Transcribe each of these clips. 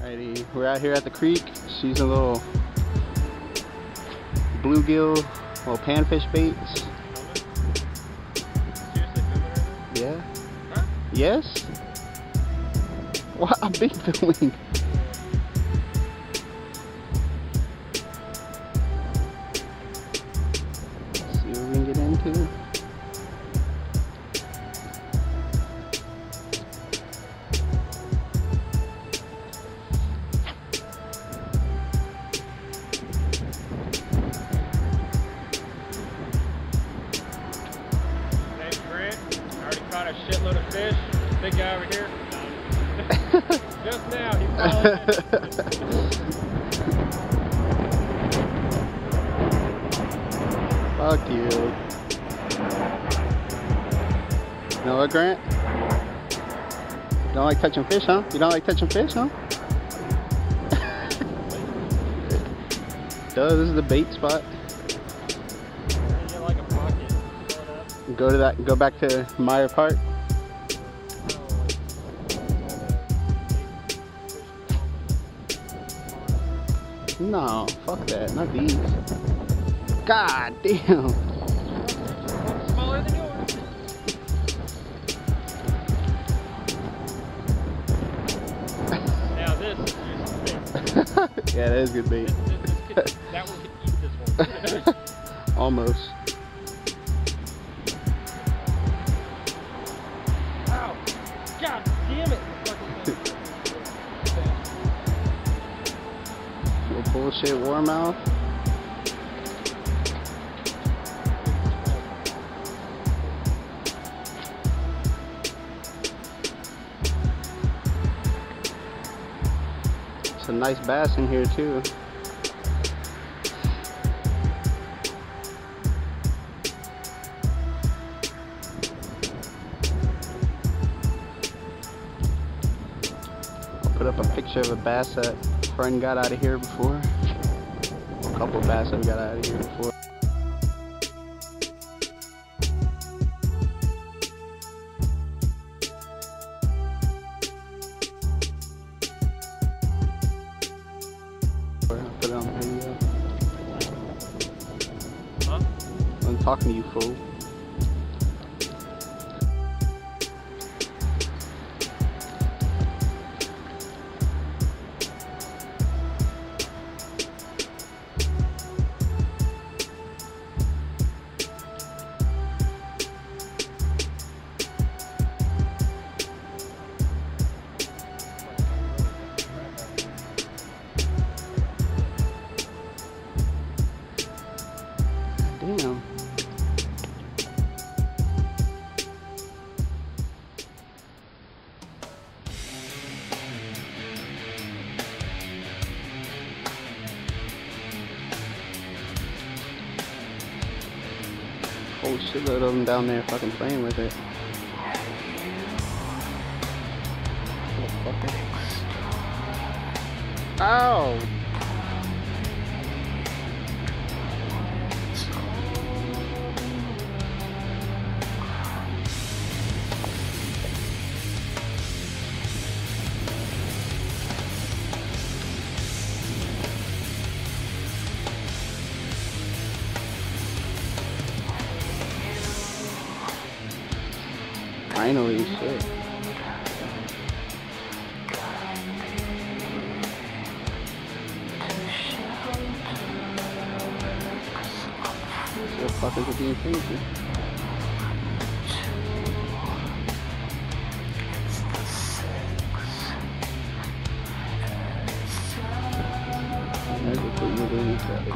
Alrighty, we're out here at the creek. She's a little bluegill, little panfish baits. Yeah. Huh? Yes? What? I'm big filming. See what we can get into. Caught a shitload of fish. Big guy over here. Just now, he followed it. Fuck you. You know what, Grant? You don't like touching fish, huh? You don't like touching fish, huh? Duh, this is the bait spot. Go to that. Go back to Meyer Park. No, fuck that. Not these. God damn. Smaller than yours. Now this is bait. Yeah, that is good bait. That one could eat this one. Almost. Ow! God damn it! Little bullshit warmouth. It's a nice bass in here too. Put up a picture of a bass that a friend got out of here before. A couple of bass that got out of here before. I'll put it on video. Huh? I'm talking to you, fool. Damn. Whole shitload of them down there fucking playing with it. Ow! Finally, shit. Still fucking with being crazy. There's a foot moving traffic.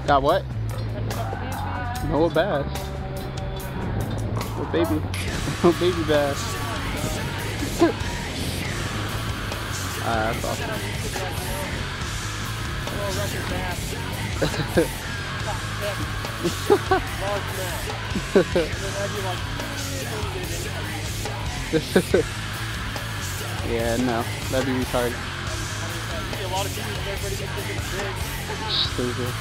Got what? No bass. Oh baby. Oh baby bass. That's awesome. Yeah, no, that'd be retarded. A lot of people, everybody thinks it's big. Stupid.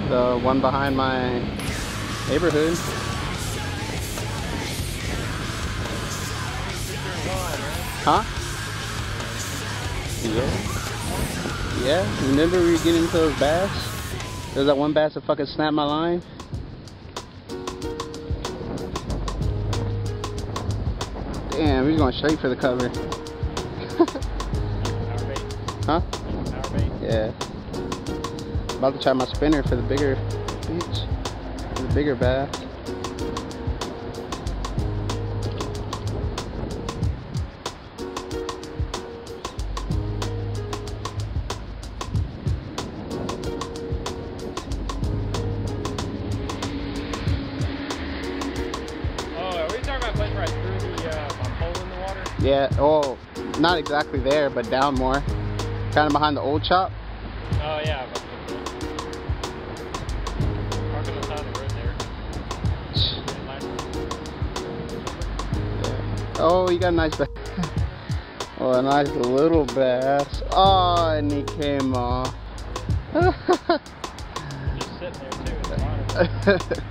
The one behind my neighborhood. Huh? Yeah. Yeah. Remember we were getting into those bass? There's that one bass that fucking snapped my line. Damn, he's going straight for the cover. Huh? Yeah. About to try my spinner for the bigger beach, for the bigger bass. Oh, are we talking about a place right through the hole in the water? Yeah, oh, not exactly there, but down more. Kind of behind the old shop. Oh, yeah. Park on the side of the road there. Oh, you got a nice bass. Oh, a nice little bass. Oh, and he came off. Just sitting there, too, in the water.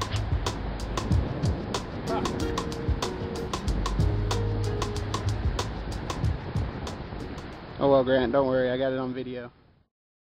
Oh well, Grant, don't worry, I got it on video.